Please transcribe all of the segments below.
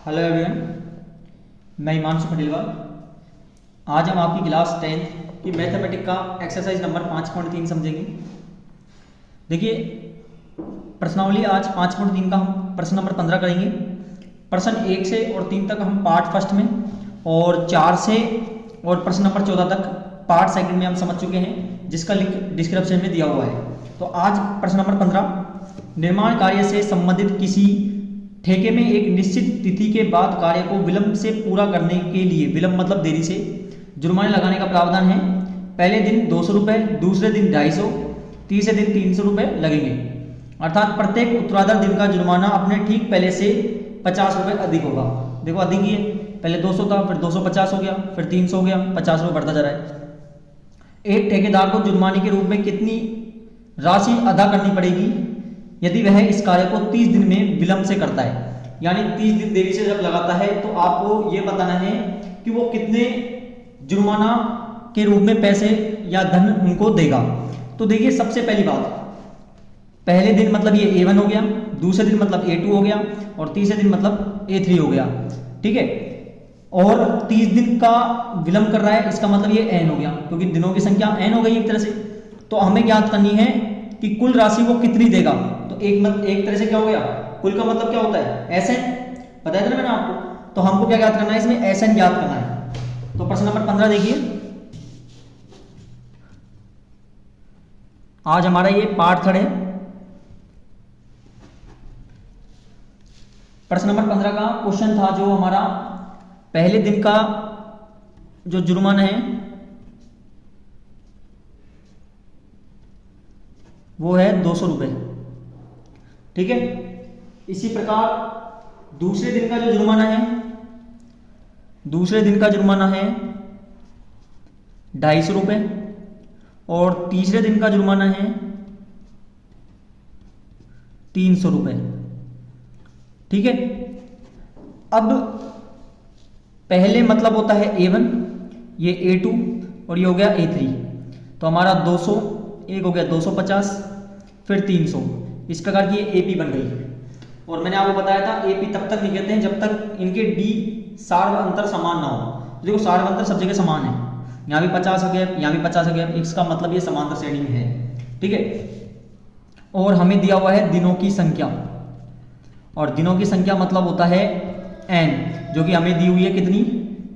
Hello everyone, मैं हिमांशु खंडेलवाल। आज हम आपकी क्लास 10 की मैथमेटिक का एक्सरसाइज नंबर 5.3 समझेंगे। देखिए, प्रश्नावली आज 5.3 का हम प्रश्न नंबर 15 करेंगे। प्रश्न 1 से और 3 तक हम पार्ट फर्स्ट में, और 4 से और प्रश्न नंबर 14 तक पार्ट सेकंड में हम समझ चुके हैं, जिसका लिंक डिस्क्रिप्शन में दिया हुआ है। तो आज प्रश्न नंबर 15, निर्माण कार्य से संबंधित किसी ठेके में एक निश्चित तिथि के बाद कार्य को विलंब से पूरा करने के लिए, विलंब मतलब देरी से, जुर्माने लगाने का प्रावधान है। पहले दिन 200 रुपये, दूसरे दिन 250, तीसरे दिन 300 रुपये लगेंगे। अर्थात प्रत्येक उत्तरार्ध दिन का जुर्माना अपने ठीक पहले से 50 रुपये अधिक होगा। देखो अधिक ही है, पहले 200 था, फिर 250 हो गया, फिर 300 हो गया, 50 रुपये बढ़ता जा रहा है। एक ठेकेदार को जुर्माने के रूप में कितनी राशि अदा करनी पड़ेगी यदि वह इस कार्य को 30 दिन में विलंब से करता है? यानी 30 दिन देरी से जब लगाता है तो आपको यह बताना है कि वो कितने जुर्माना के रूप में पैसे या धन उनको देगा। तो देखिए, सबसे पहली बात, पहले दिन मतलब ये A1 हो गया, दूसरे दिन मतलब A2 हो गया, और तीसरे दिन मतलब A3 हो गया। ठीक है, और 30 दिन का विलंब कर रहा है, इसका मतलब ये n हो गया, क्योंकि दिनों की संख्या n हो गई एक तरह से। तो हमें ज्ञात करनी है कि कुल राशि वो कितनी देगा। तो एक तरह से क्या हो गया, कुल का मतलब क्या होता है Sn, बताया था ना मैंने आपको। तो हमको क्या ज्ञात करना है, इसमें Sn ज्ञात करना है। तो प्रश्न नंबर 15 देखिए, आज हमारा ये पार्ट थर्ड है। प्रश्न नंबर 15 का क्वेश्चन था, जो हमारा पहले दिन का जो जुर्माना है वो है 200 रुपये। ठीक है, इसी प्रकार दूसरे दिन का जो जुर्माना है, दूसरे दिन का जुर्माना है 250 रुपये, और तीसरे दिन का जुर्माना है 300 रुपये। ठीक है, अब पहले मतलब होता है A1, ये A2, और ये हो गया A3। तो हमारा 200, एक हो गया 250, फिर 300, इस प्रकार की AP बन गई। और मैंने आपको बताया था AP तब तक नहीं कहते हैं जब तक इनके D सार्व अंतर समान ना हो। देखो, सार्व अंतर सब जगह समान है, यहाँ भी 50 हो गया, यहाँ भी 50 हो गया, इसका मतलब ये समांतर श्रेणी में है। ठीक है, और हमें दिया हुआ है दिनों की संख्या, और दिनों की संख्या मतलब होता है n, जो कि हमें दी हुई है कितनी,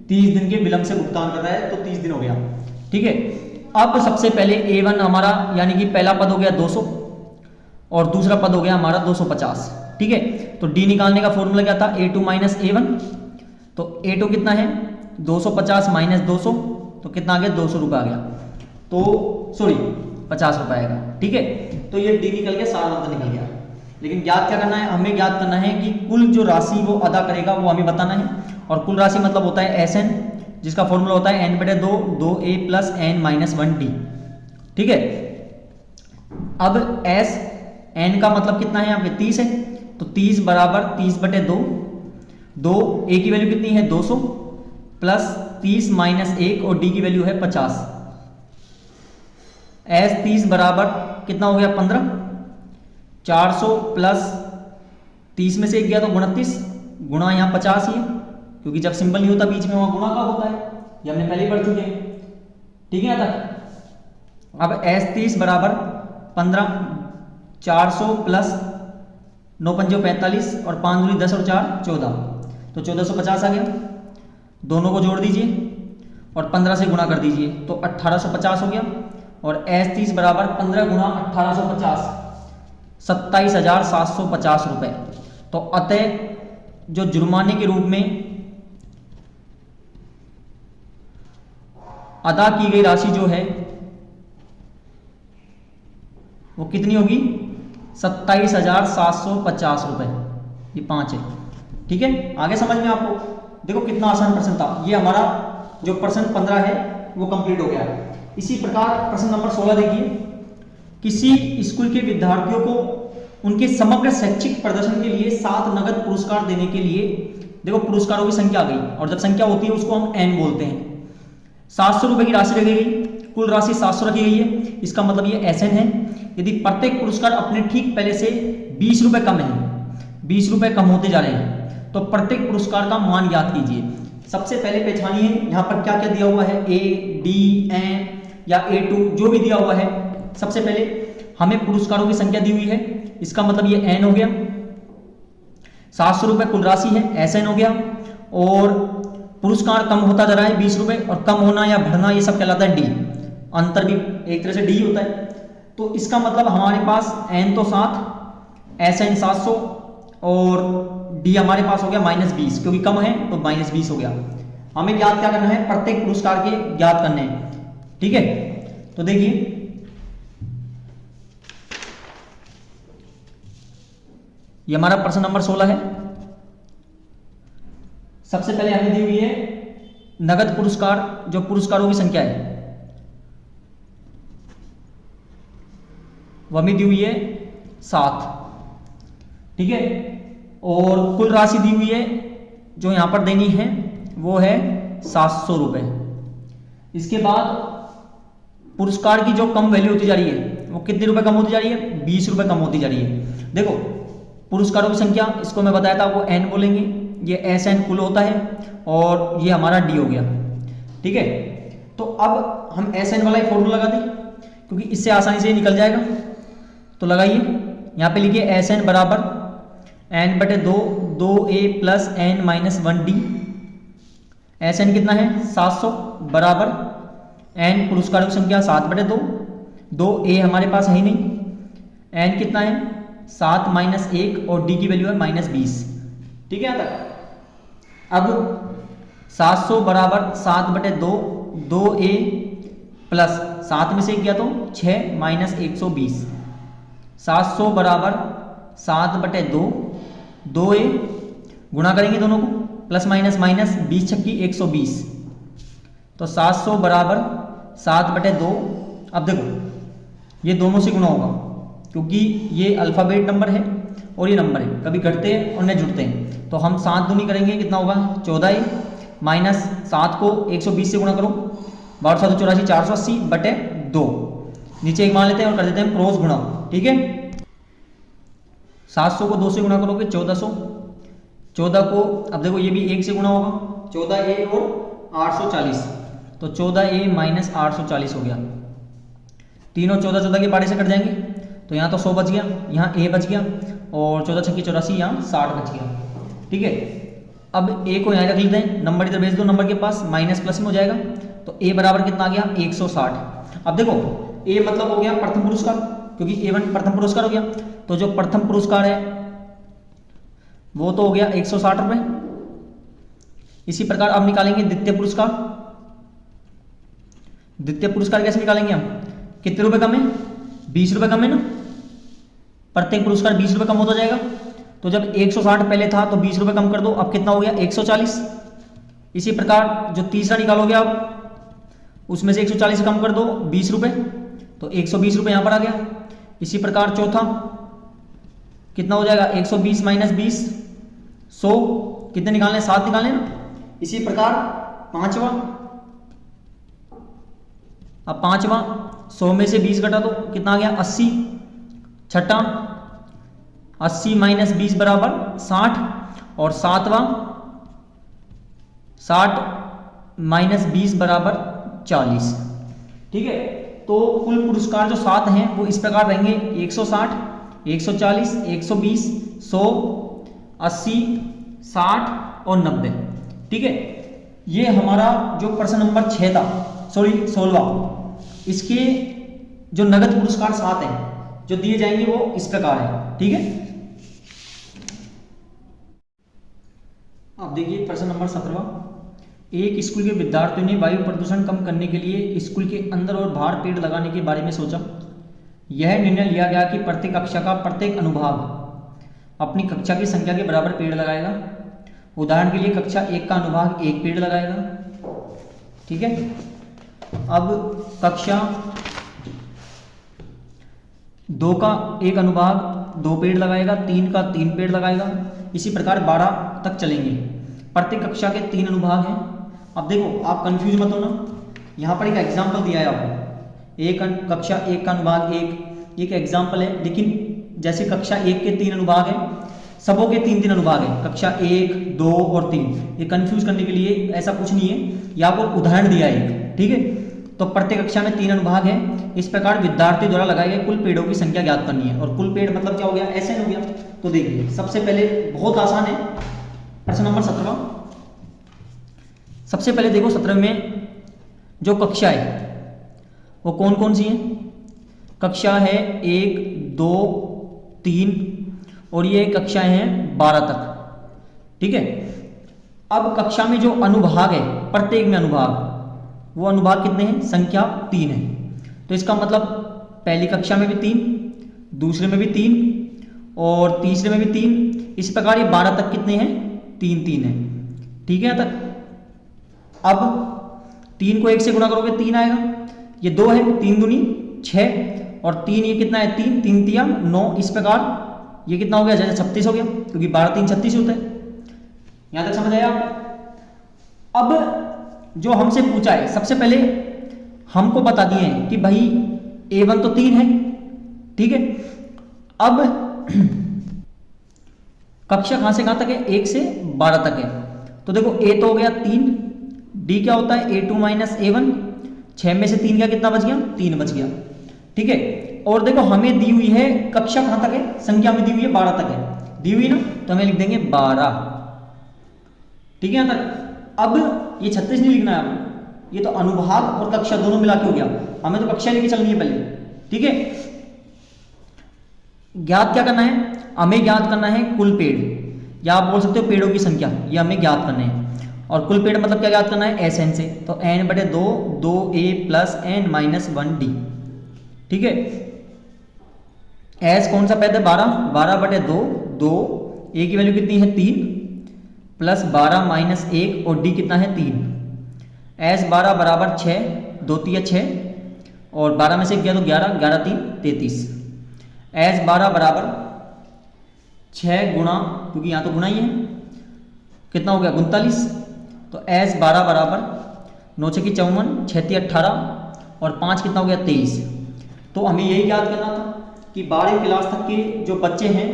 30 दिन के विलंब से भुगतान कर रहा है, तो 30 दिन हो गया। ठीक है, अब सबसे पहले A1 हमारा, यानी कि पहला पद हो गया 200, और दूसरा पद हो गया हमारा 250। ठीक है, तो D निकालने का फॉर्मूला क्या था, A2 माइनस A1। तो A2 कितना है, 250 माइनस 200, तो कितना आ गया, 200 रुपये आ गया। तो सॉरी, 50 रुपये आएगा। ठीक है, तो ये D निकल गया, सारा अंतर निकल गया। लेकिन ज्ञात क्या करना है, हमें ज्ञात करना है कि कुल जो राशि वो अदा करेगा वो हमें बताना है। और कुल राशि मतलब होता है Sn, जिसका फॉर्मूला होता है n/2, 2a plus n minus 1d। ठीक है, अब Sn का मतलब कितना है, यहाँ पे 30 है, तो 30 बराबर 30/2, 2a की वैल्यू कितनी है 200, प्लस 30 माइनस 1, और d की वैल्यू है 50। S30 बराबर कितना हो गया 15, 400 प्लस 30 में से 1 गया तो 29, गुणा यहाँ 50 ही है, क्योंकि जब सिंबल नहीं होता बीच में वहां गुणा का होता है, ये हमने पहले पढ़ चुके हैं। ठीक है, यहाँ तक। अब S30 बराबर 15, 400 प्लस 9 पंजे 45, और 5 दूनी 10 और 4 14, तो 1450 आ गया। दोनों को जोड़ दीजिए और 15 से गुणा कर दीजिए, तो 1850 हो गया। और S30 बराबर 15 गुणा 1850, 27,750 रुपये। तो अतः जो जुर्माने के रूप में अदा की गई राशि जो है वो कितनी होगी, 27,750 रुपये। ये 5 है। ठीक है, आगे समझ में आपको। देखो कितना आसान प्रश्न था ये, हमारा जो प्रश्न 15 है वो कंप्लीट हो गया। इसी प्रकार प्रश्न नंबर 16 देखिए, किसी स्कूल के विद्यार्थियों को उनके समग्र शैक्षिक प्रदर्शन के लिए 7 नगद पुरस्कार देने के लिए, देखो पुरस्कारों की संख्या आ गई, और जब संख्या होती है उसको हम n बोलते हैं। 700 रुपये की राशि रखी गई, कुल राशि 700 रखी गई है, इसका मतलब ये Sn है। यदि प्रत्येक पुरस्कार अपने ठीक पहले से 20 रुपये कम है, 20 रुपये कम होते जा रहे हैं, तो प्रत्येक पुरस्कार का मान ज्ञात कीजिए। सबसे पहले पहचानिए यहाँ पर क्या क्या दिया हुआ है, ए, डी, एन या A2 जो भी दिया हुआ है। सबसे पहले हमें पुरस्कारों की संख्या दी हुई है, इसका मतलब ये एन हो गया, 700 रुपये कुल राशि है, SN हो गया। और पुरस्कार कम होता जा रहा है 20 रुपये, और कम होना या बढ़ना ये सब कहलाता है डी, अंतर भी एक तरह से डी होता है। तो इसका मतलब हमारे पास एन तो 7, SN 700 और डी हमारे पास हो गया -20, क्योंकि कम है तो -20 हो गया। हमें ज्ञात क्या करना है, प्रत्येक पुरस्कार के ज्ञात करने हैं, ठीक है। तो देखिए ये हमारा प्रश्न नंबर 16 है। सबसे पहले हमें दी हुई है नगद पुरस्कार, जो पुरस्कारों की संख्या है वह हमें दी हुई है 7, ठीक है। और कुल राशि दी हुई है जो यहां पर देनी है वो है 700 रुपये। इसके बाद पुरस्कार की जो कम वैल्यू होती जा रही है वो कितने रुपए कम होती जा रही है, 20 रुपए कम होती जा रही है। देखो पुरस्कारों की संख्या, इसको मैं बताया था वो एन बोलेंगे, ये SN कुल होता है और ये हमारा डी हो गया, ठीक है। तो अब हम SN वाला ही फॉर्मूला लगा दें क्योंकि इससे आसानी से निकल जाएगा। तो लगाइए, यहाँ पे लिखिए SN बराबर n/2 2a plus n minus 1d। SN कितना है 700 बराबर n पुरस्कारों की संख्या 7/2, 2a हमारे पास है ही नहीं, n कितना है 7 माइनस 1 और d की वैल्यू है -20, ठीक है। यहाँ तक अब 700 बराबर 7/2 2a प्लस 7 में से 1 गया तो 6 माइनस 120, 700 बराबर 7/2 2a, गुणा करेंगे दोनों को, प्लस माइनस माइनस 20 छक्की 120, तो 700 बराबर 7/2। अब देखो ये दोनों से गुणा होगा क्योंकि ये अल्फाबेट नंबर है और ये नंबर है, कभी घटते हैं और नहीं जुड़ते हैं। तो हम 7 दूनी करेंगे, कितना होगा 14a माइनस 7 को 120 से गुणा करो, 12 7 84 480/2, नीचे 1 मान लेते हैं और कर देते हैं क्रॉस गुणा, ठीक है। 700 को 2 से गुणा करोगे 1400, 14 को अब देखो ये भी 1 से गुणा होगा, 14a और 840, तो 14a माइनस 840 हो गया। तीनों 14 14 के पारे से कट जाएंगे, तो यहाँ तो 100 बच गया, यहाँ a बच गया और 14 छक्की 84, यहाँ 60 बच गया, ठीक है। अब a को यहाँ रख लेते हैं, नंबर इधर भेज दो नंबर के पास, माइनस प्लस में हो जाएगा, तो a बराबर कितना आ गया 160। अब देखो a मतलब हो गया प्रथम पुरस्कार, क्योंकि A1 प्रथम पुरस्कार हो गया, तो जो प्रथम पुरस्कार है वो तो हो गया 160 रुपये। इसी प्रकार अब निकालेंगे द्वितीय पुरस्कार। द्वितीय पुरस्कार कैसे निकालेंगे हम, कितने रुपए कम है 20 रुपए कम है ना, प्रत्येक पुरस्कार 20 रुपए कम होता जाएगा। तो जब 160 पहले था तो 20 रुपए कम कर दो, अब कितना हो गया 140। इसी प्रकार जो तीसरा निकालोगे आप उसमें से 140 कम कर दो 20 रुपए, तो 120 रुपए यहां पर आ गया। इसी प्रकार चौथा कितना हो जाएगा 120 माइनस 20 100, कितने निकालने 7 निकालने ना। इसी प्रकार पांचवा, अब पांचवा 100 में से 20 घटा दो, कितना आ गया 80। छठा 80 माइनस 20 बराबर 60, और सातवां 60 माइनस 20 बराबर 40, ठीक है। तो कुल पुरस्कार जो 7 हैं वो इस प्रकार रहेंगे 160 140 120 100 80 60 और 90, ठीक है। ये हमारा जो प्रश्न नंबर 6 था, सॉरी 16, इसके जो नगद पुरस्कार 7 हैं जो दिए जाएंगे वो इस प्रकार है, ठीक है। अब देखिए प्रश्न नंबर 17। एक स्कूल के विद्यार्थियों ने वायु प्रदूषण कम करने के लिए स्कूल के अंदर और बाहर पेड़ लगाने के बारे में सोचा। यह निर्णय लिया गया कि प्रत्येक कक्षा का प्रत्येक अनुभाग अपनी कक्षा की संख्या के बराबर पेड़ लगाएगा। उदाहरण के लिए कक्षा 1 का अनुभाग 1 पेड़ लगाएगा, ठीक है। अब कक्षा 2 का एक अनुभाग 2 पेड़ लगाएगा, 3 का 3 पेड़ लगाएगा, इसी प्रकार 12 तक चलेंगे। प्रत्येक कक्षा के 3 अनुभाग हैं। अब देखो आप कंफ्यूज मत होना, यहाँ पर एक एग्जाम्पल दिया है आपको, एक कक्षा 1 का अनुभाग 1 एक एग्जाम्पल है, लेकिन जैसे कक्षा 1 के 3 अनुभाग हैं, सबों के 3 3 अनुभाग है, कक्षा 1, 2 और 3। ये कंफ्यूज करने के लिए ऐसा कुछ नहीं है, ये आपको उदाहरण दिया है एक, ठीक है। तो प्रत्येक कक्षा में 3 अनुभाग है। इस प्रकार विद्यार्थी द्वारा लगाए गए कुल पेड़ों की संख्या ज्ञात करनी है। और कुल पेड़ मतलब क्या हो गया, SN हो गया। तो देखिए सबसे पहले बहुत आसान है, प्रश्न नंबर 17। सबसे पहले देखो 17 में जो कक्षा है वो कौन कौन सी है। कक्षा है 1, 2, 3 और ये कक्षाएं हैं 12 तक, ठीक है। अब कक्षा में जो अनुभाग है, प्रत्येक में अनुभाग, वो अनुभाग कितने हैं, संख्या 3 है। तो इसका मतलब पहली कक्षा में भी 3, दूसरे में भी 3 और तीसरे में भी 3। इस प्रकार ये 12 तक कितने हैं, 3 3 है, ठीक है। तक अब 3 को 1 से गुणा करोगे 3 आएगा, ये 2 है, 3 दूनी 6 और 3 ये कितना है, 3 3 तिया 9। इस प्रकार ये कितना हो गया, जैसे 36 हो गया, क्योंकि 12 3 36 होता है। यहां तक समझ आया आपको। अब जो हमसे पूछा है, सबसे पहले हमको बता दिए हैं कि भाई A1 तो 3 है, ठीक है। अब कक्षा कहां से कहां तक है, 1 से 12 तक है। तो देखो A तो हो गया 3, D क्या होता है, A2 माइनस A1। 6 में से 3 का कितना बच गया, 3 बच गया, ठीक है। और देखो हमें दी हुई है कक्षा कहां तक है, संख्या में दी हुई है 12 तक है, दी हुई ना, तो हमें लिख देंगे 12, ठीक है। यहां तक अब ये 36 नहीं लिखना है आपको, ये तो अनुभाग और कक्षा दोनों मिला के हो गया। हमें तो कक्षा लेके चलनी है पहले, ठीक है। ज्ञात क्या करना है, हमें ज्ञात करना है कुल पेड़, या आप बोल सकते हो पेड़ों की संख्या, ये हमें ज्ञात करना है। और कुल पेड़ मतलब क्या ज्ञात करना है, SN से। तो n/2 2a plus n minus 1d, ठीक है। S कौन सा पैदा है, 12/2 2, a की वैल्यू कितनी है 3 प्लस 12 माइनस 1 और d कितना है 3। S 12 बराबर 6, 2 तिया 6 और 12 में से गया तो 11, 11 3 33। S 12 बराबर 6 गुणा, क्योंकि यहाँ तो गुणा ही है, कितना हो गया 39। तो S 12 बराबर 9 6 की 54, 6 3 18 और 5 कितना हो गया 23। तो हमें यही याद करना था कि 12वीं क्लास तक के जो बच्चे हैं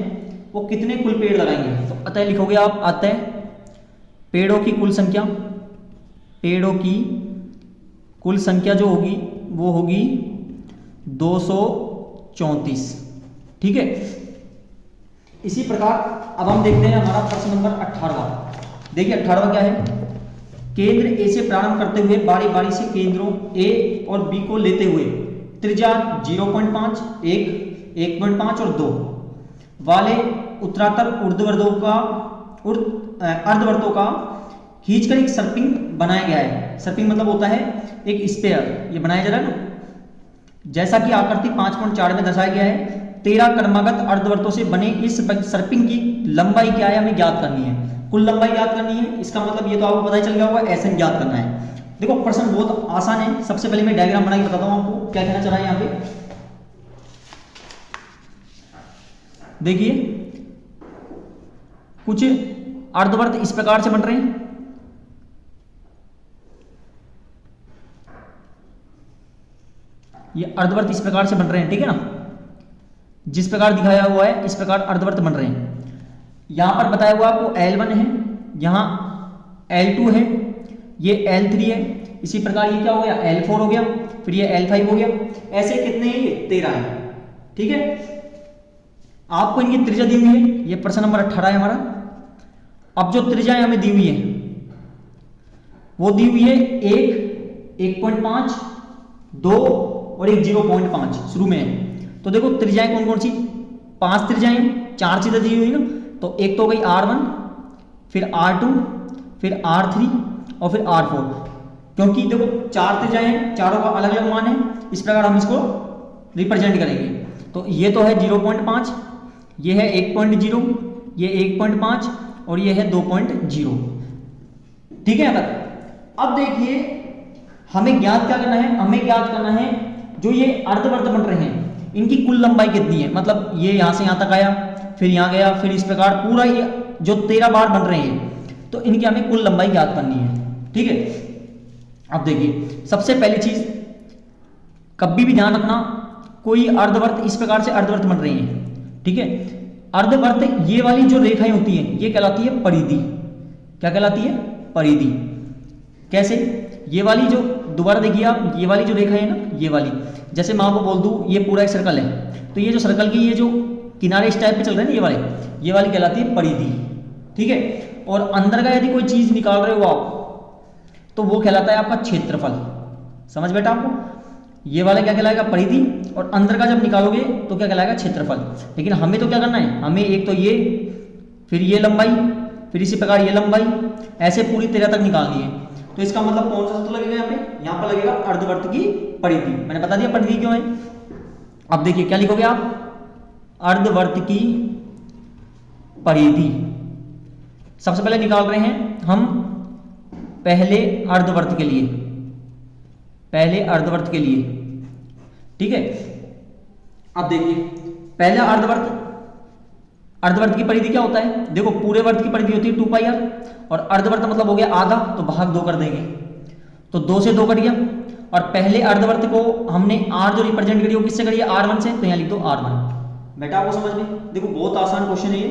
वो कितने कुल पेड़ लगाएंगे। तो अतः लिखोगे आप, अतः पेड़ों की कुल संख्या, पेड़ों की कुल संख्या जो होगी वो होगी 234, ठीक है। इसी प्रकार अब हम देखते हैं हमारा प्रश्न नंबर 18। देखिए 18 क्या है, केंद्र ए से प्रारंभ करते हुए बारी बारी से केंद्रों ए और बी को लेते हुए त्रिज्या 0.5, 1, 1.5 और 2 वाले उत्तरातर अर्धवृत्तों का खींचकर एक सर्पिंग बनाया गया है। सर्पिंग मतलब होता है एक स्पेयर, ये बनाया जा रहा है ना, जैसा कि आकृति 5.4 में दर्शाया गया है। 13 क्रमागत अर्धवृत्तों से बने इस सर्पिंग की लंबाई क्या है, हमें ज्ञात करनी है, कुल लंबाई ज्ञात करनी है। इसका मतलब ये तो आपको पता ही चल गया होगा, SN ज्ञात करना है। देखो प्रश्न बहुत आसान है। सबसे पहले मैं डायग्राम बना के बताता हूं आपको क्या कहना चाह रहा है यहाँ पे। देखिए कुछ अर्धवृत्त इस प्रकार से बन रहे हैं, ये अर्धवृत्त इस प्रकार से बन रहे हैं, ठीक है ना, जिस प्रकार दिखाया हुआ है इस प्रकार अर्धवृत्त बन रहे हैं। यहां पर बताया हुआ आपको L1 है, यहां L2 है, ये L3 है, इसी प्रकार ये क्या हो गया L4 हो गया, फिर ये L5 हो गया। ऐसे कितने हैं, ये 13 है, ठीक है। आपको इनकी त्रिज्या दी हुई है, ये प्रश्न नंबर 18 है हमारा। अब जो त्रिज्याएं हमें दी हुई है वो दी हुई है 1, 1.5, 2 और एक 0.5 शुरू में है। तो देखो त्रिज्याएं कौन कौन सी, 5 त्रिज्याएं, 4 चीजें दी हुई ना। तो एक तो हो गई R1, फिर R2, फिर R3 और फिर R4। क्योंकि देखो 4 त्रिज्याएं हैं, चारों का अलग अलग मान है, इस प्रकार हम इसको रिप्रेजेंट करेंगे। तो ये तो है 0.5, ये है 1.0, ये 1.5 और ये है 2.0, ठीक है। अब देखिए हमें ज्ञात क्या करना है, हमें ज्ञात करना है जो ये अर्धवृत्त बन रहे हैं इनकी कुल लंबाई कितनी है। मतलब ये यहां से यहां तक आया, फिर यहां गया, फिर इस प्रकार पूरा ये जो 13 बार बन रहे हैं, तो इनकी हमें कुल लंबाई ज्ञात करनी है, ठीक है। अब देखिए सबसे पहली चीज कभी भी ध्यान रखना, कोई अर्धवृत्त इस प्रकार से अर्धवृत्त बन रहे हैं, ठीक है। अर्धवर्त ये वाली जो रेखाएं होती हैं ये कहलाती है परिधि। क्या कहलाती है? परिधि। कैसे? ये वाली जो, दोबारा देखिए आप, ये वाली जो रेखा है ना, ये वाली, जैसे मैं आपको बोल दूं ये पूरा एक सर्कल है, तो ये जो सर्कल की ये जो किनारे इस टाइप पे चल रहे हैं ना, ये वाली कहलाती है परिधि। ठीक है। और अंदर का यदि कोई चीज निकाल रहे हो आप तो वो कहलाता है आपका क्षेत्रफल। समझ बैठा आपको? ये वाला क्या कहलाएगा? परिधि। और अंदर का जब निकालोगे तो क्या कहलाएगा? क्षेत्रफल। लेकिन हमें तो क्या करना है, हमें एक तो ये, फिर ये लंबाई, फिर इसी प्रकार ये लंबाई, ऐसे पूरी 13 तक निकालनी है। तो इसका मतलब कौन सा सूत्र लगेगा यहाँ पे? यहाँ पर लगेगा अर्धवर्त की परिधि। मैंने बता दिया परिधि क्यों है। अब देखिए क्या लिखोगे आप? अर्धवर्त की परिधि। सबसे पहले निकाल रहे हैं हम पहले अर्धवर्त के लिए, पहले अर्धवर्त के लिए। ठीक है। अब देखिए पहला अर्धवर्त, अर्धवर्त की परिधि क्या होता है? देखो पूरे वर्त की परिधि होती है 2πr, और अर्धवर्त मतलब हो गया आधा, तो भाग 2 कर देंगे, तो 2 से 2 कट गया। और पहले अर्धवर्त को हमने r जो रिप्रेजेंट करी वो किससे करी है? r1 से, तो यहाँ लिख दो r1। बेटा आपको समझ में? देखो बहुत आसान क्वेश्चन है ये।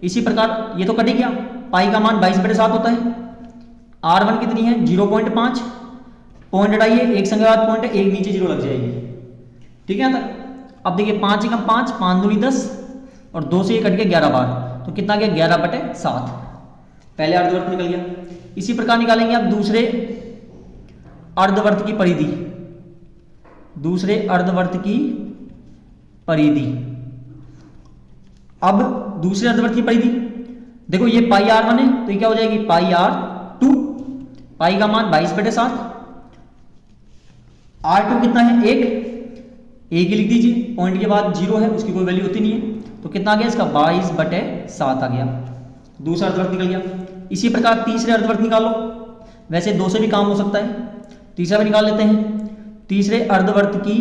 इसी प्रकार ये तो कटे गया, पाई का मान 22/7 होता है, r1 कितनी है? 0.5, पॉइंट हटाइए, एक संख्या बाद पॉइंट है, एक नीचे 0 लग जाएगी। ठीक है। अब देखिए 5 एकम 5, 5 दूनी 10, और 2 से ये कट गया 11 बार, तो कितना गया? 11/7। पहले अर्धवर्त निकल गया। इसी प्रकार निकालेंगे आप दूसरे अर्धवर्त की परिधि, दूसरे अर्धवर्त की परिधि। अब दूसरे अर्धवर्त की परिधि देखो, ये पाई r1 है, तो ये क्या हो जाएगी? पाई r2, पाई का मान 22/7, r2 कितना है? 1, एक ही लिख दीजिए, पॉइंट के बाद 0 है, उसकी कोई वैल्यू होती नहीं है, तो कितना आ गया इसका? 22/7 आ गया। दूसरा अर्धवर्त निकल गया। इसी प्रकार तीसरे अर्धवर्त निकालो, वैसे 2 से भी काम हो सकता है, तीसरा भी निकाल लेते हैं। तीसरे अर्धवर्त की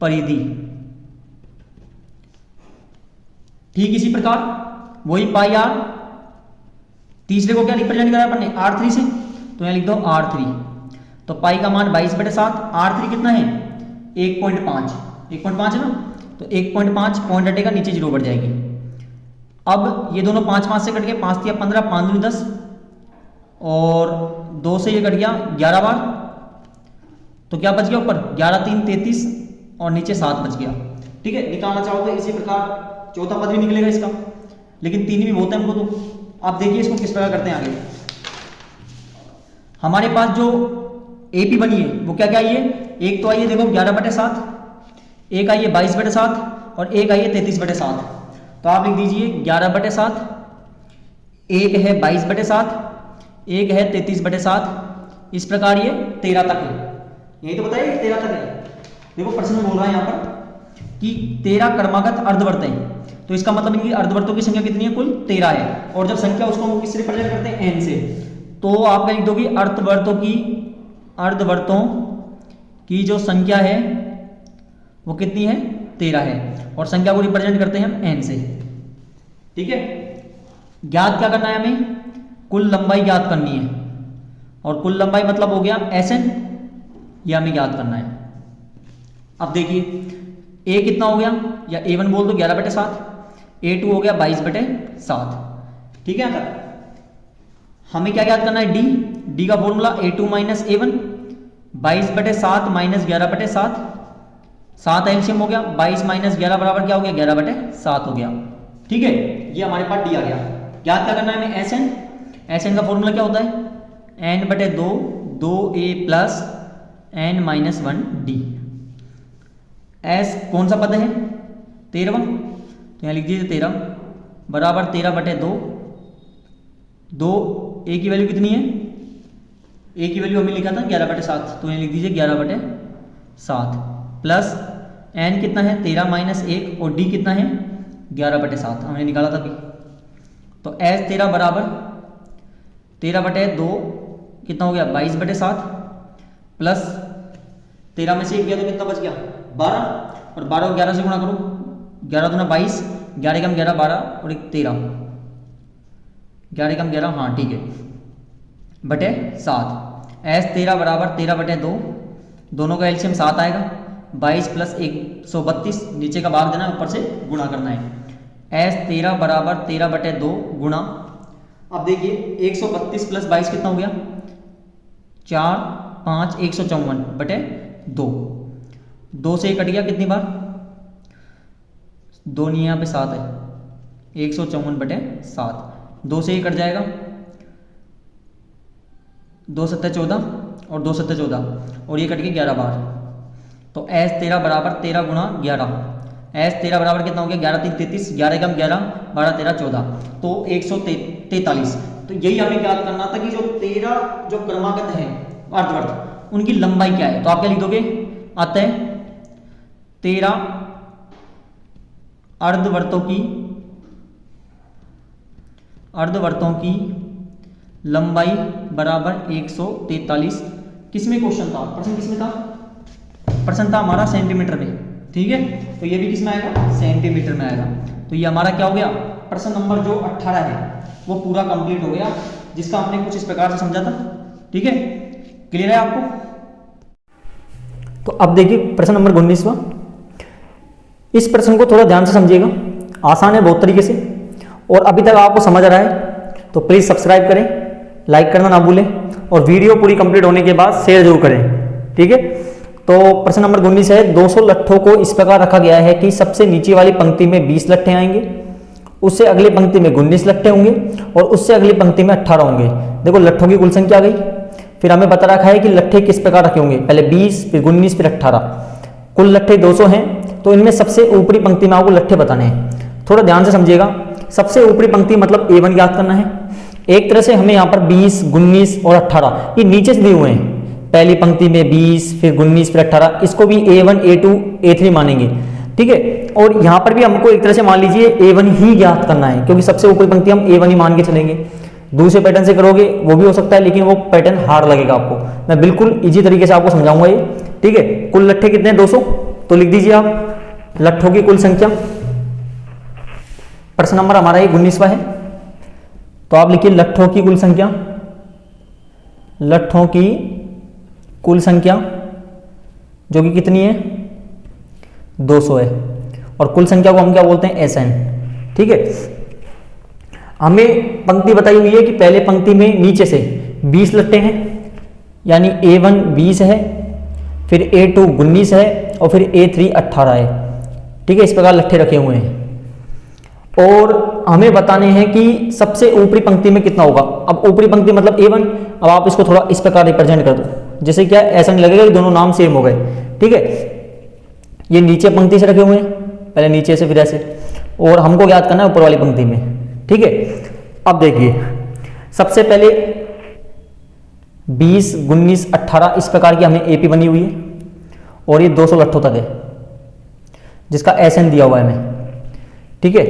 परिधि, ठीक इसी प्रकार वही पाई r, तीसरे को क्या रिप्रेजेंट करा अपन ने? r3 से, तो यहां लिख दो r3। तो पाई का मान 22/7, r3 कितना है? 1.5, 1.5 है ना, तो 1.5, पॉइंट हटेगा, नीचे 0 बढ़ जाएगी। अब ये दोनों 5 5 से कट गए, 5 या 15, 5 दूनी 10, और 2 से ये कट गया 11 बार, तो क्या बच गया ऊपर? 11 3 33, और नीचे 7 बच गया। ठीक है। निकालना चाहो तो इसी प्रकार चौथा पद भी निकलेगा इसका, लेकिन 3 भी बहुत है हमको। तो आप देखिए इसको किस प्रकार करते हैं आगे। हमारे पास जो एपी बनी है वो क्या क्या आई है? एक तो आई है देखो 11/7, एक आई है 22/7, और एक आई है 33/7। तो आप लिख दीजिए 11/7, एक है 22/7, एक है 33/7। इस प्रकार ये 13 तक है। यही तो बताइए 13 तक है। देखो प्रश्न बोल रहा है यहाँ पर कि 13 क्रमागत अर्धवर्त है, तो इसका मतलब इनकी अर्धवर्तों की संख्या कितनी है? कुल 13 है। और जब संख्या उसको हम किससे रिप्रेजेंट करते हैं? n से, तो आप क्या लिख दोगे? अर्धवर्तों की जो संख्या है वो कितनी है? 13 है, और संख्या को रिप्रेजेंट करते हैं हम n से। ठीक है। ज्ञात क्या करना है हमें? कुल लंबाई ज्ञात करनी है, और कुल लंबाई मतलब हो गया Sn, ये हमें ज्ञात करना है। अब देखिए a कितना हो गया, या a1 बोल दो 11/7, a2 हो गया 22/7। ठीक है। हमें क्या ज्ञात करना है? d का फॉर्मूला a2 - a1, 22/7 - 11/7, 7 एलसीएम हो गया, 22 - 11 बराबर क्या हो गया? 11/7 हो गया। ठीक है। ये हमारे पास d आ गया। ज्ञात क्या करना है हमें? Sn, Sn का फॉर्मूला क्या होता है? n/2, 2a + n - 1d। S कौन सा पद है? 13वां, तो यहाँ लिख दीजिए 13 बराबर 13/2, 2 a की वैल्यू कितनी है? a की वैल्यू हमें लिखा था 11/7, तो यहाँ लिख दीजिए 11/7, प्लस n कितना है? 13 - 1, और d कितना है? 11/7 हमने निकाला था अभी। तो S 13 बराबर 13/2 कितना हो गया? 22/7, प्लस 13 में से 1 गया तो कितना बच गया? 12, और 12 को 11 से गुणा करो, 11 दूना 22, 11 कम 11 12, और 1 13, 11 कम 11, हाँ ठीक है, /7। S 13 बराबर 13/2, दोनों का एलसीएम 7 आएगा, 22 + 132, नीचे का भाग देना, ऊपर से गुणा करना है। एस 13 बराबर 13/2 गुणा, अब देखिए 132 प्लस 22 कितना हो गया, 4 5 154/2, 2 से कट गया कितनी बार, 2 नहीं यहाँ पे 7 है, 154/7, 2 से ये कट जाएगा, 2 7 14 और 2 7 14 और ये कट के 11 बार। तो एस 13 बराबर 13 गुणा 11, एस 13 बराबर कितना हो गया, 11 3 33, 11 कम 11, 12 13 14, तो 143। तो यही हमें याद करना था कि जो 13 जो क्रमागत है अर्धवर्त उनकी लंबाई क्या है। तो आप क्या लिख दोगे, आता है 13 अर्धवर्तों की लंबाई बराबर 143। किसमें क्वेश्चन था, प्रश्न किसमें था, प्रश्न था हमारा सेंटीमीटर में, ठीक है। तो ये भी किसमें आएगा, सेंटीमीटर में आएगा। तो ये हमारा क्या हो गया, प्रश्न नंबर जो 18 है वो पूरा कंप्लीट हो गया, जिसका हमने कुछ इस प्रकार से समझा था, ठीक है। क्लियर है आपको। तो अब देखिए प्रश्न नंबर 19वां, इस प्रश्न को थोड़ा ध्यान से समझिएगा, आसान है बहुत तरीके से, और अभी तक आपको समझ आ रहा है तो प्लीज सब्सक्राइब करें, लाइक करना ना भूलें, और वीडियो पूरी कंप्लीट होने के बाद शेयर जरूर करें, ठीक है। तो प्रश्न नंबर 19 है, 200 लट्ठों को इस प्रकार रखा गया है कि सबसे नीचे वाली पंक्ति में 20 लट्ठे आएंगे, उससे अगली पंक्ति में 19 लट्ठे होंगे और उससे अगली पंक्ति में 18 होंगे। देखो लट्ठों की कुल संख्या आ गई, फिर हमें बता रखा है कि लट्ठे किस प्रकार रखे होंगे, पहले 20 फिर 19 फिर 18, कुल लट्ठे 200 हैं। तो इनमें सबसे ऊपरी पंक्ति में आपको लट्ठे बताने हैं, थोड़ा ध्यान से समझिएगा। सबसे ऊपरी पंक्ति मतलब A1 ज्ञात करना है। एक तरह से हमें यहाँ पर 20 19 और 18 ये नीचे से दिए हुए हैं, पहली पंक्ति में 20 फिर 19 फिर 18, इसको भी A1 A2 A3 मानेंगे, ठीक है। और यहाँ पर भी हमको एक तरह से मान लीजिए A1 ही ज्ञात करना है, क्योंकि सबसे ऊपरी पंक्ति हम A1 ही मान के चलेंगे। दूसरे पैटर्न से करोगे वो भी हो सकता है, लेकिन वो पैटर्न हार्ड लगेगा आपको। मैं बिल्कुल इजी तरीके से आपको समझाऊंगा ये, ठीक है। कुल लट्ठे कितने हैं, 200, तो लिख दीजिए आप लट्ठों की कुल संख्या। प्रश्न नंबर हमारा ये 19वां है, तो आप लिखिए लट्ठों की कुल संख्या, लट्ठों की कुल संख्या जो कि कितनी है, 200 है, और कुल संख्या को हम क्या बोलते हैं, SN, ठीक है। हमें पंक्ति बताई हुई है कि पहले पंक्ति में नीचे से 20 लट्ठे हैं, यानी A1 20 है, फिर A2 19 है और फिर A3 18 है, ठीक है। इस प्रकार लट्ठे रखे हुए हैं और हमें बताने हैं कि सबसे ऊपरी पंक्ति में कितना होगा। अब ऊपरी पंक्ति मतलब A1, अब आप इसको थोड़ा इस प्रकार रिप्रेजेंट कर दो, जैसे क्या ऐसा नहीं लगेगा कि दोनों नाम सेम हो गए, ठीक है। ये नीचे पंक्ति से रखे हुए हैं, पहले नीचे से फिर ऐसे, और हमको ज्ञात करना है ऊपर वाली पंक्ति में, ठीक है। अब देखिए सबसे पहले 20 19 18 इस प्रकार की हमें AP बनी हुई है, और ये 200 लट्ठों तक है जिसका SN दिया हुआ है हमें, ठीक है।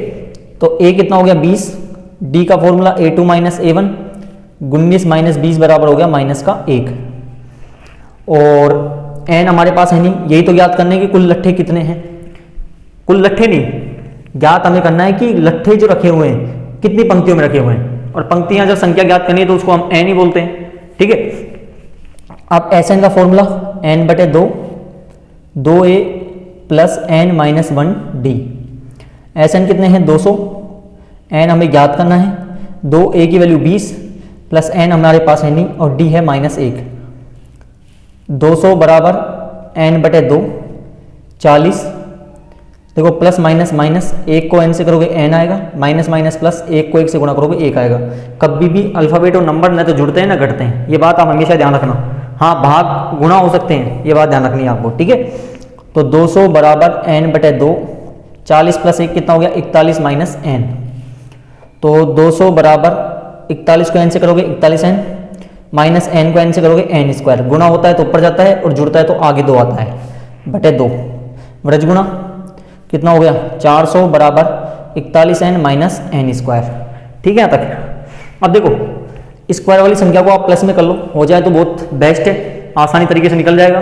तो A कितना हो गया 20, D का formula A2 minus A1, 19 minus 20 बराबर हो गया माइनस का 1, और N हमारे पास है नहीं, यही तो ज्ञात करने कि कुल लट्ठे कितने हैं। कुल लट्ठे नहीं ज्ञात हमें करना है कि लट्ठे जो रखे हुए हैं कितनी पंक्तियों में रखे हुए हैं, और पंक्तियां जब संख्या ज्ञात करनी है तो उसको हम N ही बोलते हैं, ठीक है। अब SN का formula N/2, 2A plus N minus 1D। SN कितने हैं 200, N हमें ज्ञात करना है, 2A की वैल्यू 20 प्लस N हमारे पास है नहीं, और D है -1। 200 बराबर N/2 40, देखो प्लस माइनस माइनस, 1 को N से करोगे N आएगा, माइनस माइनस प्लस, 1 को 1 से गुणा करोगे 1 आएगा। कभी भी अल्फाबेट और नंबर न तो जुड़ते हैं ना घटते हैं, ये बात आप हमेशा ध्यान रखना। हाँ भाग गुणा हो सकते हैं, ये बात ध्यान रखनी है आपको, ठीक है। तो 200 बराबर N/2, 40 प्लस 1 कितना हो गया 41 माइनस N। तो 200 बराबर 41 को N से करोगे 41N, माइनस N को N से करोगे N²। गुणा होता है तो ऊपर जाता है और जुड़ता है तो आगे 2 आता है, बटे 2 व्रज गुणा कितना हो गया 400 बराबर 41N माइनस N², ठीक है। यहाँ तक अब देखो स्क्वायर वाली संख्या को आप प्लस में कर लो, हो जाए तो बहुत बेस्ट है, आसानी तरीके से निकल जाएगा।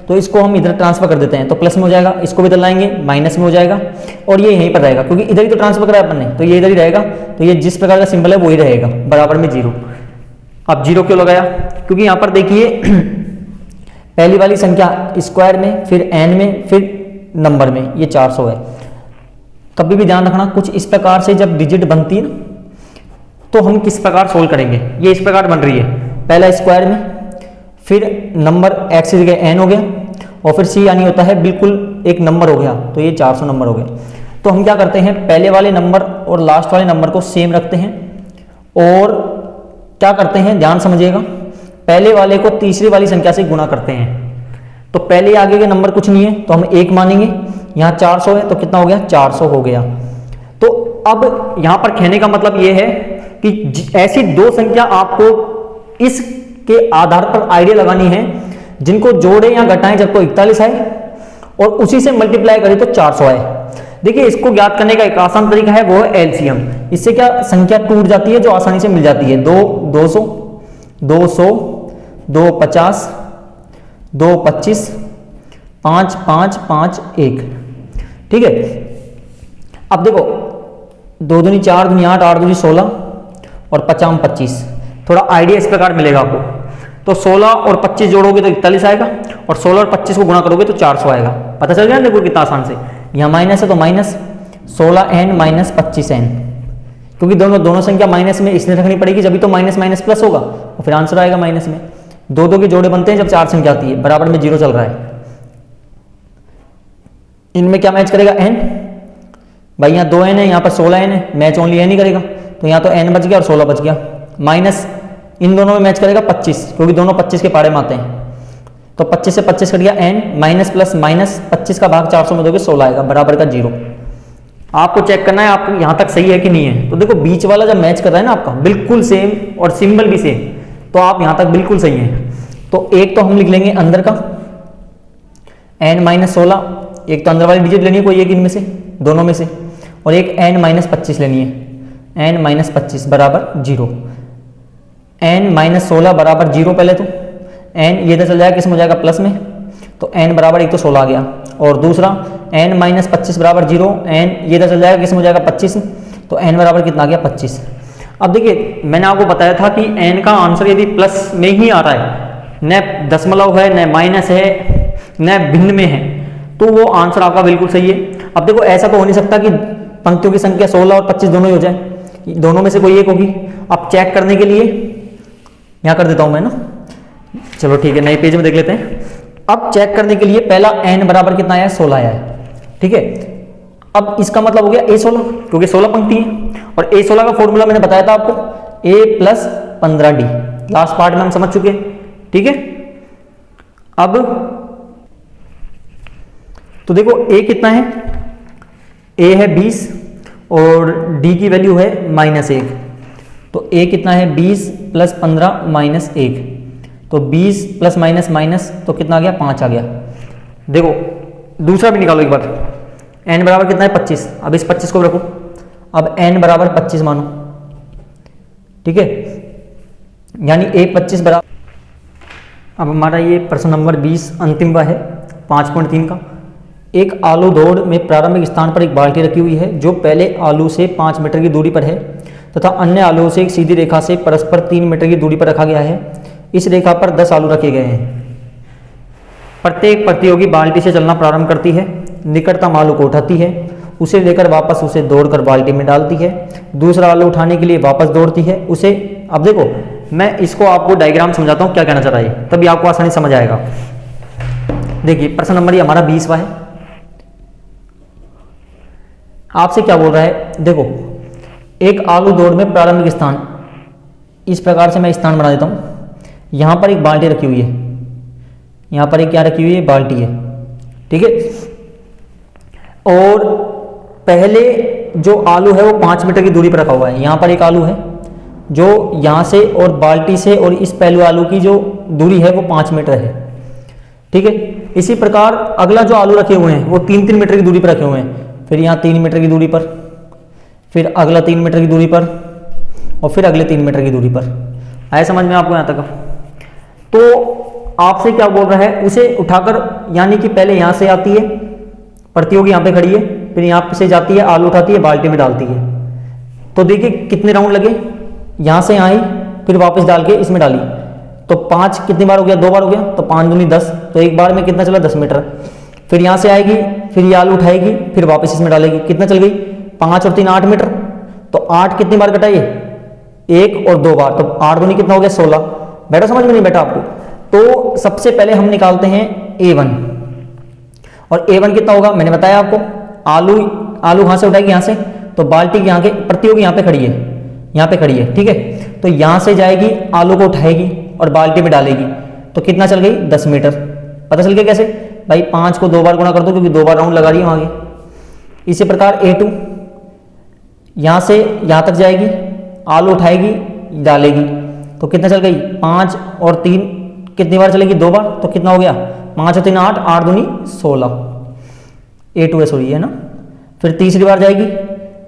तो इसको हम इधर ट्रांसफर कर देते हैं, तो प्लस में हो जाएगा, इसको भी इधर लाएंगे माइनस में हो जाएगा, और ये यहीं पर रहेगा क्योंकि इधर ही तो ट्रांसफर करा अपन ने, तो ये इधर ही रहेगा। तो ये जिस प्रकार का सिंबल है वो ही रहेगा, बराबर में 0। अब 0 क्यों लगाया, क्योंकि यहाँ पर देखिए पहली वाली संख्या स्क्वायर में, फिर N में, फिर नंबर में, ये 400 है। कभी भी ध्यान रखना, कुछ इस प्रकार से जब डिजिट बनती है ना तो हम किस प्रकार सोल्व करेंगे। ये इस प्रकार बन रही है, पहला स्क्वायर में, फिर नंबर x की जगह n हो गया, और फिर c यानी होता है बिल्कुल एक नंबर हो गया, तो ये 400 नंबर हो गया। तो हम क्या करते हैं, पहले वाले नंबर और लास्ट वाले नंबर को सेम रखते हैं, और क्या करते हैं ध्यान समझिएगा, पहले वाले को तीसरी वाली संख्या से गुणा करते हैं। तो पहले आगे के नंबर कुछ नहीं है तो हम 1 मानेंगे, यहाँ 400 है तो कितना हो गया, 400 हो गया। तो अब यहाँ पर कहने का मतलब ये है कि ऐसी दो संख्या आपको इसके आधार पर आइडिया लगानी है जिनको जोड़े या घटाएं जब तो 41 आए और उसी से मल्टीप्लाई करें तो 400 आए। देखिए इसको ज्ञात करने का एक आसान तरीका है, वो है एलसीएम। इससे क्या संख्या टूट जाती है जो आसानी से मिल जाती है, 200, 200, 250, 225, 5, 5, 5, 1। ठीक है, अब देखो 2 दूनी 4, दूनी 8, 8 दूनी 16 और 50 25। थोड़ा आइडिया इस प्रकार मिलेगा आपको। तो 16 और 25 जोड़ोगे तो 41 आएगा, और 16 और 25 को गुणा करोगे तो 400 आएगा। पता चल गया देखो कितना आसान से। यहाँ माइनस है तो माइनस 16n माइनस 25n, क्योंकि दोनों संख्या माइनस में इसलिए रखनी पड़ेगी जब भी तो माइनस माइनस प्लस होगा और फिर आंसर आएगा माइनस में। दो के जोड़े बनते हैं जब 4 संख्या आती है, बराबर में 0 चल रहा है। इनमें क्या मैच करेगा, n। भाई यहाँ 2n है, यहाँ पर 16n है, मैच ओनली n ही करेगा, तो यहाँ तो n बच गया और 16 बच गया। माइनस इन दोनों में मैच करेगा 25, क्योंकि दोनों 25 के पारे में आते हैं। तो 25 से 25 कट गया n, माइनस प्लस माइनस 25 का भाग 400 में दोगे 16 आएगा, बराबर का 0। आपको चेक करना है आपको यहाँ तक सही है कि नहीं है। तो देखो बीच वाला जब मैच कर रहा है ना आपका बिल्कुल सेम और सिंबल भी सेम, तो आप यहाँ तक बिल्कुल सही है। तो एक तो हम लिख लेंगे अंदर का n माइनस 16, एक तो अंदर वाली डिजिट लेनी है कोई एक इनमें से, दोनों में से, और एक n माइनस 25 लेनी है, n माइनस 25 बराबर 0। n माइनस 16 बराबर 0, पहले तो n ये इधर चल जाएगा, किस में हो जाएगा प्लस में, तो n बराबर एक तो 16 आ गया, और दूसरा n माइनस 25 बराबर 0, n ये इधर चल जाएगा, किस में हो जाएगा 25, तो n बराबर कितना आ गया 25। अब देखिए मैंने आपको बताया था कि n का आंसर यदि प्लस में ही आ रहा है, न दशमलव है, न माइनस है, न भिन्न में है, तो वो आंसर आपका बिल्कुल सही है। अब देखो ऐसा तो हो नहीं सकता कि पंक्तियों की संख्या 16 और 25 दोनों ही हो जाए, दोनों में से कोई एक होगी। अब चेक करने के लिए यहाँ कर देता हूँ मैं ना, चलो ठीक है नए पेज में देख लेते हैं। अब चेक करने के लिए पहला n बराबर कितना आया है, 16 आया है। ठीक है, अब इसका मतलब हो गया a16, क्योंकि 16 पंक्ति है, और a16 का फॉर्मूला मैंने बताया था आपको, a plus 15d, last part में हम समझ चुके हैं। ठीक है, अब तो देखो a कितना है, a है 20 और d की वैल्यू है -1, तो a कितना है 20 प्लस 15 माइनस 1, तो 20 प्लस माइनस माइनस तो कितना आ गया 5 आ गया। देखो दूसरा भी निकालो एक बार, n बराबर कितना है 25, अब इस 25 को रखो, अब n बराबर 25 मानो। ठीक है, यानी a 25 बराबर, अब हमारा ये प्रश्न नंबर 20 अंतिम है 5.3 का। एक आलू दौड़ में प्रारंभिक स्थान पर एक बाल्टी रखी हुई है जो पहले आलू से 5 मीटर की दूरी पर है तथा अन्य आलू से एक सीधी रेखा से परस्पर 3 मीटर की दूरी पर रखा गया है। इस रेखा पर 10 आलू रखे गए हैं। प्रत्येक प्रतियोगी बाल्टी से चलना प्रारंभ करती है, निकटतम आलू को उठाती है, उसे लेकर वापस उसे दौड़कर बाल्टी में डालती है, दूसरा आलू उठाने के लिए वापस दौड़ती है उसे। अब देखो मैं इसको आपको डायग्राम समझाता हूँ क्या कहना चाह रहा है, तभी आपको आसानी समझ आएगा। देखिए प्रश्न नंबर ये हमारा 20वां है। आपसे क्या बोल रहा है, देखो एक आलू दौड़ में प्रारंभिक स्थान, इस प्रकार से मैं स्थान बना देता हूँ। यहाँ पर एक बाल्टी रखी हुई है, यहाँ पर एक क्या रखी हुई है, बाल्टी है। ठीक है, और पहले जो आलू है वो 5 मीटर की दूरी पर रखा हुआ है। यहाँ पर एक आलू है जो यहाँ से और बाल्टी से और इस पहलू आलू की जो दूरी है वो 5 मीटर है। ठीक है, इसी प्रकार अगला जो आलू रखे हुए हैं वो 3-3 मीटर की दूरी पर रखे हुए हैं, फिर यहाँ 3 मीटर की दूरी पर, फिर अगला 3 मीटर की दूरी पर, और फिर अगले 3 मीटर की दूरी पर। आया समझ में आपको यहाँ तक? तो आपसे क्या बोल रहा है, उसे उठाकर, यानी कि पहले यहाँ से आती है, प्रतियोगी यहाँ पे खड़ी है, फिर यहाँ से जाती है, आलू उठाती है, बाल्टी में डालती है। तो देखिए कितने राउंड लगे, यहाँ से यहाँ आई, फिर वापस डाल के इसमें डाली, तो 5 कितनी बार हो गया, 2 बार हो गया, तो 5 दूनी 10, तो एक बार में कितना चला 10 मीटर। फिर यहाँ से आएगी, फिर ये आलू उठाएगी, फिर वापस इसमें डालेगी। कितना चल गई? 5 और 3 8 मीटर। तो 8 कितनी बार कटाइए? 1 और 2 बार, तो 8 दूनी कितना हो गया? 16। बैठा समझ में नहीं बैठा आपको? तो सबसे पहले हम निकालते हैं A1, और A1 कितना होगा मैंने बताया आपको। आलू कहाँ से उठाएगी? यहाँ से। तो बाल्टी की यहाँ के प्रतियोगी यहाँ पे खड़ी है, यहाँ पे खड़ी है, ठीक है। तो यहाँ से जाएगी, आलू को उठाएगी और बाल्टी में डालेगी। तो कितना चल गई? 10 मीटर। पता चल गया कैसे भाई? 5 को 2 बार गुणा कर दो, क्योंकि 2 बार राउंड लगा रही है आगे। इसी प्रकार A2 यहाँ से यहाँ तक जाएगी, आलू उठाएगी, डालेगी। तो कितना चल गई? 5 और 3 कितनी बार चलेगी? 2 बार। तो कितना हो गया? 5 और 3 8, 8 दूनी 16। A2 है, सॉरी है ना। फिर तीसरी बार जाएगी,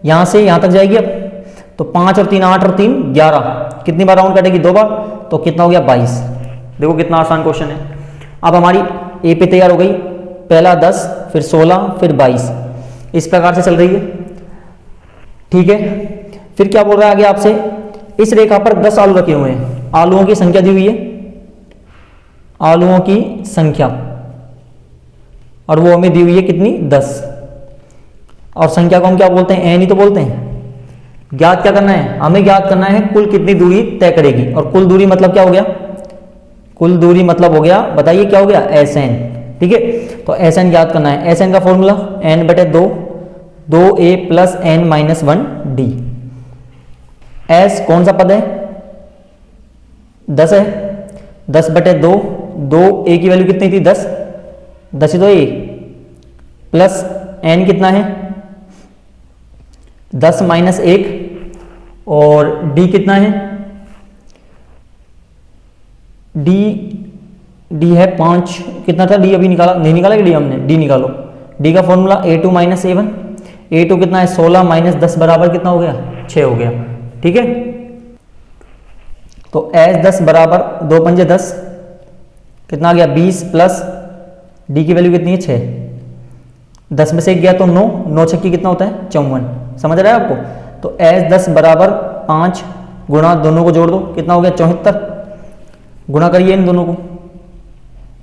यहाँ से यहाँ तक जाएगी। अब तो 5 और 3 8 और 3 11, कितनी बार राउंड कटेगी? 2 बार। तो कितना हो गया? 22। देखो कितना आसान क्वेश्चन है। अब हमारी ए पे तैयार हो गई, पहला 10, फिर 16, फिर 22, इस प्रकार से चल रही है, ठीक है। फिर क्या बोल रहा है आगे आपसे? इस रेखा पर 10 आलू रखे हुए हैं, आलूओं की संख्या दी हुई है, आलूओं की संख्या, और वो हमें दी हुई है कितनी? 10। और संख्या को हम क्या बोलते हैं? एन ही तो बोलते हैं। ज्ञात क्या करना है? हमें ज्ञात करना है कुल कितनी दूरी तय करेगी। और कुल दूरी मतलब क्या हो गया? कुल दूरी मतलब हो गया, बताइए क्या हो गया? Sn, ठीक है। तो Sn ज्ञात करना है। Sn का formula n/2, 2a + n - 1d। S कौन सा पद है? 10 है। 10/2, 2a की वैल्यू कितनी थी? 10, 10 ही तो a, प्लस n कितना है? 10 - 1, और d कितना है? d है 5। कितना था d? अभी निकाला नहीं? निकाला कि d हमने? d निकालो। d का फॉर्मूला a2 - a1। a2 कितना है? 16 - 10 बराबर कितना हो गया? 6 हो गया, ठीक है। तो S10 बराबर 2 पंजे 10, कितना आ गया? 20, प्लस d की वैल्यू कितनी है? 6। 10 में से 1 गया तो 9, 9 छक्की कितना होता है? 54। समझ रहा है आपको? तो S10 बराबर 5 गुणा, दोनों को जोड़ दो, कितना हो गया? 74। गुणा करिए इन दोनों को,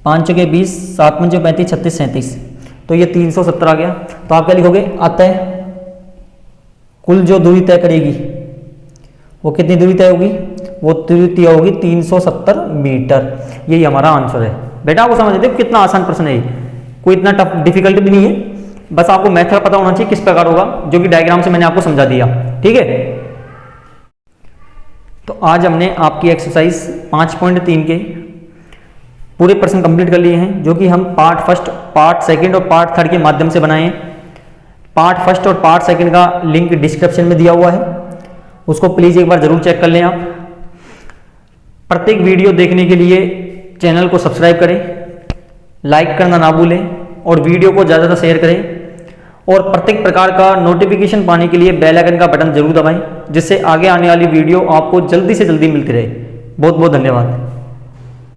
5 चौके 20, 7 पंजे 35, 36 37, तो ये 370 आ गया। तो आप क्या लिखोगे? अतः कुल जो दूरी तय करेगी वो कितनी दूरी तय होगी? वो दूरी तय होगी 370 मीटर। यही हमारा आंसर है। बेटा आपको समझ देखो कितना आसान प्रश्न है, कोई इतना टफ डिफिकल्ट भी नहीं है, बस आपको मेथड पता होना चाहिए किस प्रकार होगा, जो कि डायग्राम से मैंने आपको समझा दिया, ठीक है। तो आज हमने आपकी एक्सरसाइज 5.3 के पूरे प्रश्न कंप्लीट कर लिए हैं, जो कि हम पार्ट फर्स्ट, पार्ट सेकंड और पार्ट थर्ड के माध्यम से बनाए हैं। पार्ट फर्स्ट और पार्ट सेकंड का लिंक डिस्क्रिप्शन में दिया हुआ है, उसको प्लीज़ एक बार ज़रूर चेक कर लें आप। प्रत्येक वीडियो देखने के लिए चैनल को सब्सक्राइब करें, लाइक करना ना भूलें और वीडियो को ज़्यादा शेयर करें, और प्रत्येक प्रकार का नोटिफिकेशन पाने के लिए बेल आइकन का बटन जरूर दबाएं, जिससे आगे आने वाली वीडियो आपको जल्दी से जल्दी मिलती रहे। बहुत बहुत धन्यवाद।